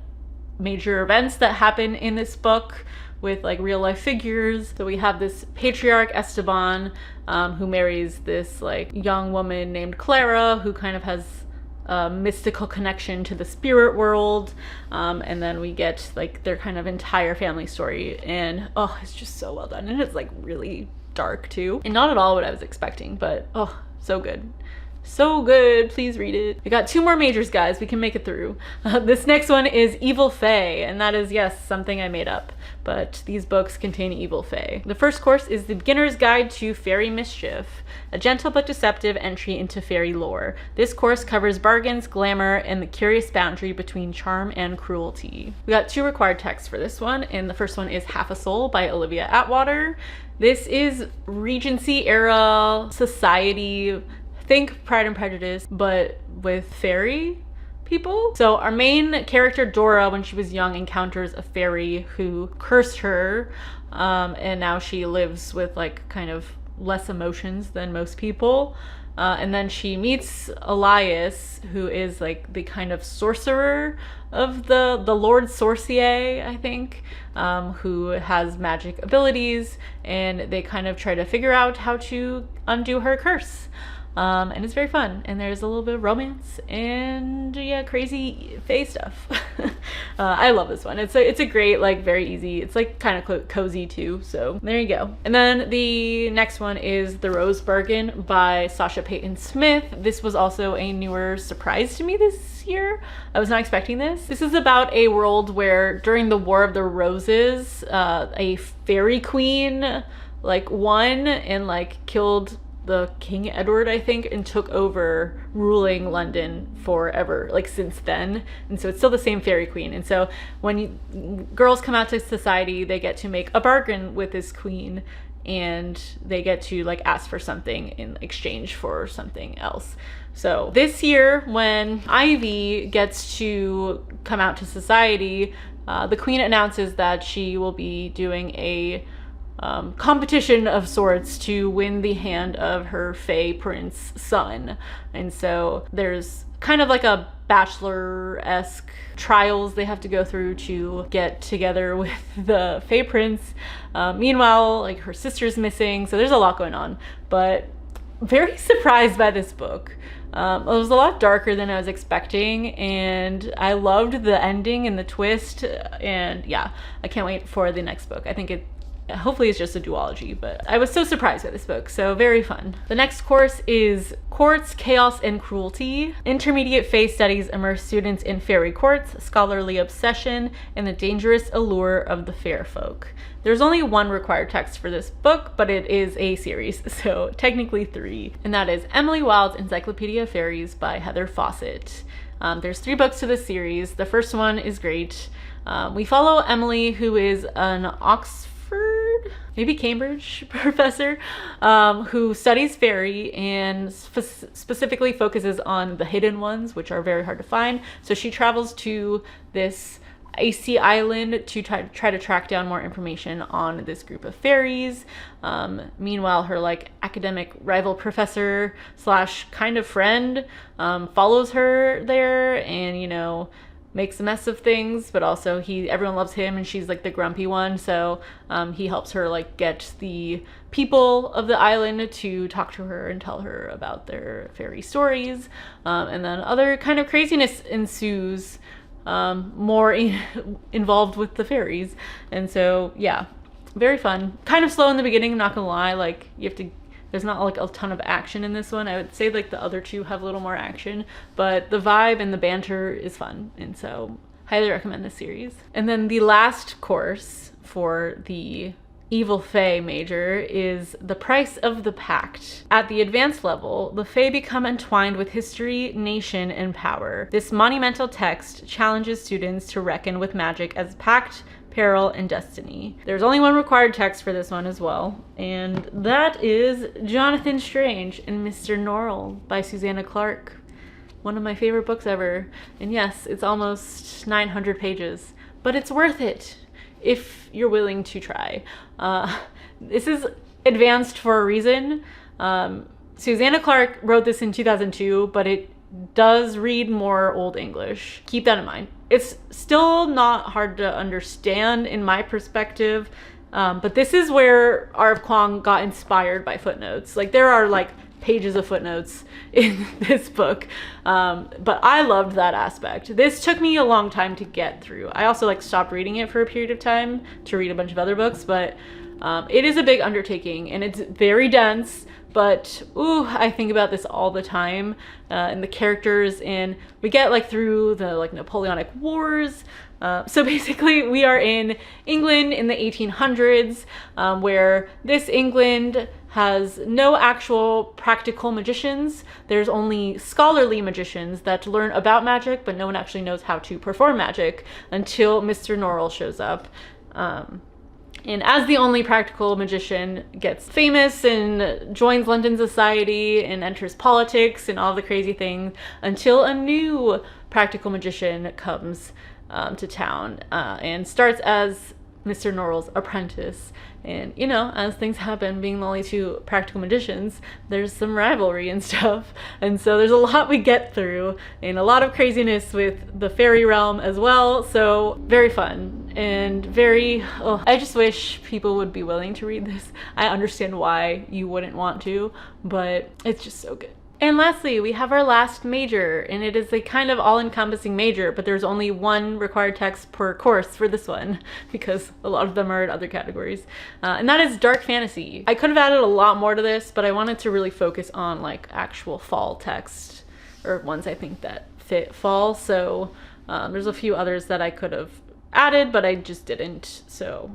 major events that happen in this book with like real life figures. So we have this patriarch Esteban, who marries this like young woman named Clara, who kind of has a mystical connection to the spirit world. And then we get like their kind of entire family story, and oh, it's just so well done. And it's like really dark too, and not at all what I was expecting, but oh, so good, So good, please read it. We got 2 more majors, guys, we can make it through. This next one is Evil Fae, and that is, yes, something I made up, but these books contain evil fae. The first course is The Beginner's Guide to Fairy Mischief, a gentle but deceptive entry into fairy lore. This course covers bargains, glamour, and the curious boundary between charm and cruelty. We got 2 required texts for this one, and the first one is Half a Soul by Olivia Atwater. This is Regency era society, think Pride and Prejudice, but with fairy people. So our main character, Dora, when she was young, encounters a fairy who cursed her, and now she lives with like kind of less emotions than most people. And then she meets Elias, who is like the kind of sorcerer of the Lord Sorcier, I think, who has magic abilities, and they kind of try to figure out how to undo her curse. And it's very fun, and there's a little bit of romance and yeah, crazy fae stuff. I love this one. It's a great, like, very easy, it's like kind of cozy too, so there you go. And then the next one is The Rose Bargain by Sasha Payton Smith. This was also a newer surprise to me this year. I was not expecting this. This is about a world where during the War of the Roses, a fairy queen like won and like killed the King Edward, I think, and took over ruling London forever, like since then. And so it's still the same fairy queen. And so when girls come out to society, they get to make a bargain with this queen, and they get to like ask for something in exchange for something else. So this year, when Ivy gets to come out to society, the queen announces that she will be doing a competition of sorts to win the hand of her Fae prince son. And so there's kind of like a bachelor-esque trials they have to go through to get together with the Fae prince. Meanwhile, like, her sister's missing, so there's a lot going on, but very surprised by this book. It was a lot darker than I was expecting, and I loved the ending and the twist, and yeah, I can't wait for the next book. I think hopefully it's just a duology, but I was so surprised by this book, so very fun. The next course is Courts, Chaos, and Cruelty. Intermediate Fae Studies immerse students in fairy courts, scholarly obsession, and the dangerous allure of the fair folk. There's only 1 required text for this book, but it is a series, so technically 3, and that is Emily Wilde's Encyclopedia of Fairies by Heather Fawcett. There's 3 books to this series. The first one is great. We follow Emily, who is an maybe Cambridge professor, who studies fairy and specifically focuses on the hidden ones, which are very hard to find. So she travels to this icy island to try to track down more information on this group of fairies. Meanwhile, her like academic rival professor / kind of friend follows her there, and you know, makes a mess of things, but also everyone loves him, and she's like the grumpy one, so he helps her like get the people of the island to talk to her and tell her about their fairy stories, and then other kind of craziness ensues, more involved with the fairies. And so yeah, very fun. Kind of slow in the beginning, I'm not gonna lie, like there's not like a ton of action in this one. I would say like the other 2 have a little more action, but the vibe and the banter is fun, and so highly recommend this series. And then the last course for the Evil Fae major is The Price of the Pact. At the advanced level, the Fae become entwined with history, nation, and power. This monumental text challenges students to reckon with magic as pact, peril, and destiny. There's only 1 required text for this one as well, and that is Jonathan Strange and Mr. Norrell by Susanna Clarke. One of my favorite books ever. And yes, it's almost 900 pages, but it's worth it if you're willing to try. This is advanced for a reason. Susanna Clarke wrote this in 2002, but it does read more Old English. Keep that in mind. It's still not hard to understand in my perspective, but this is where R.F. Kuang got inspired by footnotes. Like, there are like pages of footnotes in this book, but I loved that aspect. This took me a long time to get through. I also like stopped reading it for a period of time to read a bunch of other books, but It is a big undertaking and it's very dense, but ooh, I think about this all the time, and the characters, and we get like through the like Napoleonic Wars. So basically we are in England in the 1800s, where this England has no actual practical magicians. There's only scholarly magicians that learn about magic, but no one actually knows how to perform magic until Mr. Norrell shows up. And as the only practical magician, gets famous and joins London society and enters politics and all the crazy things until a new practical magician comes to town and starts as Mr. Norrell's apprentice. And, you know, as things happen, being the only two practical magicians, there's some rivalry and stuff. And so there's a lot we get through and a lot of craziness with the fairy realm as well. So very fun and very, oh, I just wish people would be willing to read this. I understand why you wouldn't want to, but it's just so good. And lastly, we have our last major, and it is a kind of all-encompassing major, but there's only one required text per course for this one because a lot of them are in other categories, and that is dark fantasy. I could have added a lot more to this, but I wanted to really focus on like actual fall text, or ones I think that fit fall. So there's a few others that I could have added, but I just didn't. So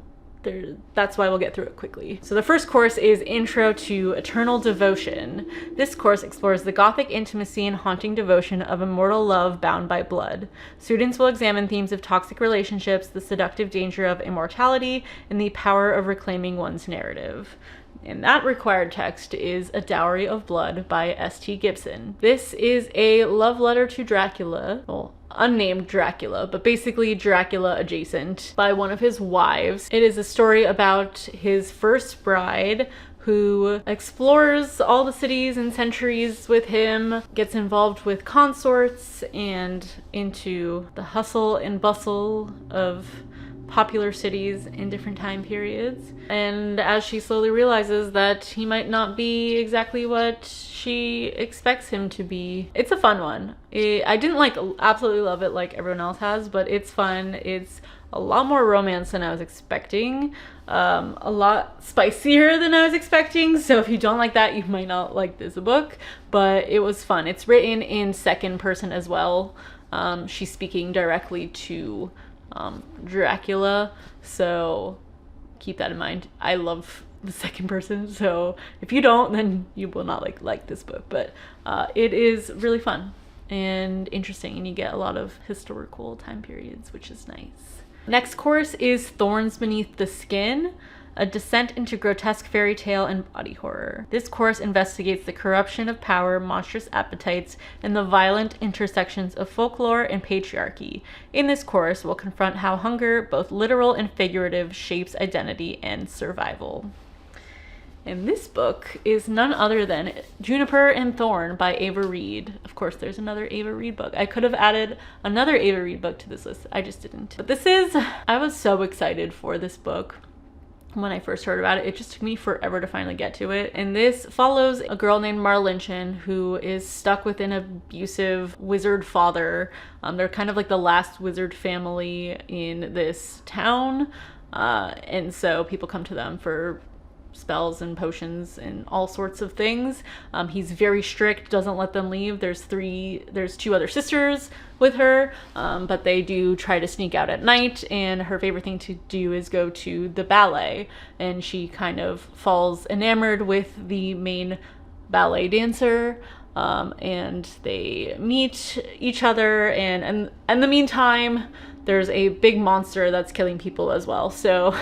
that's why we'll get through it quickly. So the first course is Intro to Eternal Devotion. This course explores the Gothic intimacy and haunting devotion of immortal love bound by blood. Students will examine themes of toxic relationships, the seductive danger of immortality, and the power of reclaiming one's narrative. And that required text is A Dowry of Blood by S.T. Gibson. This is a love letter to Dracula, well, unnamed Dracula, but basically Dracula adjacent, by one of his wives. It is a story about his first bride who explores all the cities and centuries with him, gets involved with consorts and into the hustle and bustle of popular cities in different time periods. And as she slowly realizes that he might not be exactly what she expects him to be. It's a fun one. I didn't like absolutely love it like everyone else has, but it's fun. It's a lot more romance than I was expecting. A lot spicier than I was expecting. So if you don't like that, you might not like this book, but it was fun. It's written in second person as well. She's speaking directly to Dracula, so keep that in mind. I love the second person, so if you don't, then you will not like this book, but it is really fun and interesting, and you get a lot of historical time periods, which is nice. Next course is Thorns Beneath the Skin, a descent into grotesque fairy tale and body horror. This course investigates the corruption of power, monstrous appetites, and the violent intersections of folklore and patriarchy. In this course, we'll confront how hunger, both literal and figurative, shapes identity and survival. And this book is none other than Juniper and Thorn by Ava Reid. Of course, there's another Ava Reid book. I could have added another Ava Reid book to this list. I just didn't. But I was so excited for this book. When I first heard about it, it just took me forever to finally get to it. And this follows a girl named Marlinchin who is stuck with an abusive wizard father. They're kind of like the last wizard family in this town. And so people come to them for spells and potions and all sorts of things. He's very strict, doesn't let them leave. There's two other sisters with her, but they do try to sneak out at night, and her favorite thing to do is go to the ballet, and she kind of falls enamored with the main ballet dancer, and they meet each other, and in the meantime there's a big monster that's killing people as well. So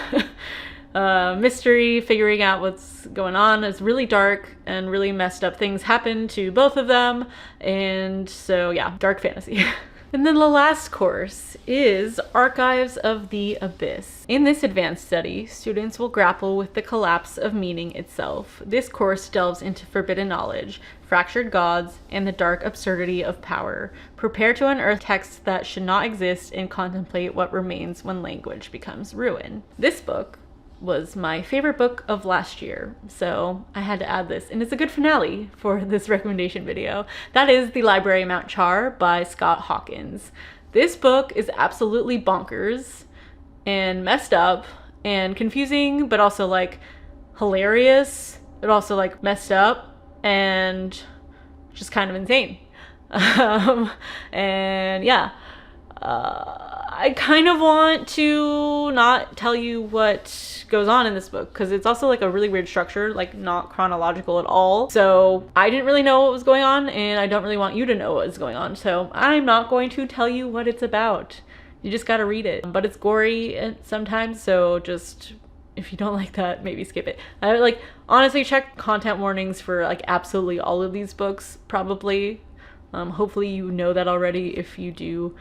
mystery, figuring out what's going on. Is really dark and really messed up things happen to both of them, and so yeah, dark fantasy. And then the last course is Archives of the Abyss. In this advanced study, students will grapple with the collapse of meaning itself. This course delves into forbidden knowledge, fractured gods, and the dark absurdity of power. Prepare to unearth texts that should not exist and contemplate what remains when language becomes ruin. This book was my favorite book of last year, so I had to add this, and it's a good finale for this recommendation video. That is The Library of Mount Char by Scott Hawkins. This book is absolutely bonkers and messed up and confusing, but also like hilarious, but also like messed up and just kind of insane. And yeah, I kind of want to not tell you what goes on in this book because it's also like a really weird structure, like not chronological at all. So I didn't really know what was going on, and I don't really want you to know what is going on. So I'm not going to tell you what it's about. You just gotta read it. But it's gory sometimes, so just, if you don't like that, maybe skip it. I like honestly check content warnings for like absolutely all of these books, probably. Hopefully you know that already if you do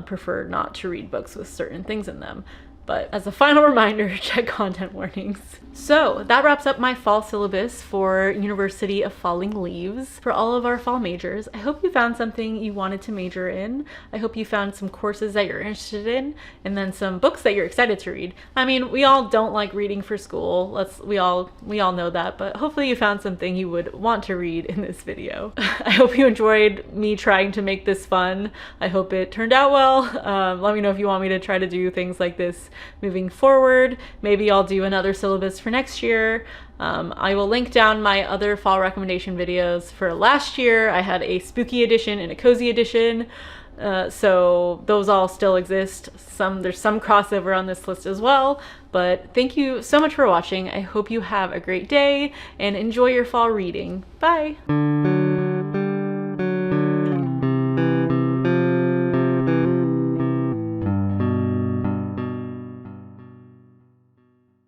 prefer not to read books with certain things in them. But as a final reminder, check content warnings. So that wraps up my fall syllabus for University of Falling Leaves for all of our fall majors. I hope you found something you wanted to major in. I hope you found some courses that you're interested in, and then some books that you're excited to read. I mean, we all don't like reading for school. We all know that, but hopefully you found something you would want to read in this video. I hope you enjoyed me trying to make this fun. I hope it turned out well. Let me know if you want me to try to do things like this moving forward. Maybe I'll do another syllabus for next year. I will link down my other fall recommendation videos for last year. I had a spooky edition and a cozy edition. So those all still exist. There's some crossover on this list as well, but thank you so much for watching. I hope you have a great day and enjoy your fall reading. Bye!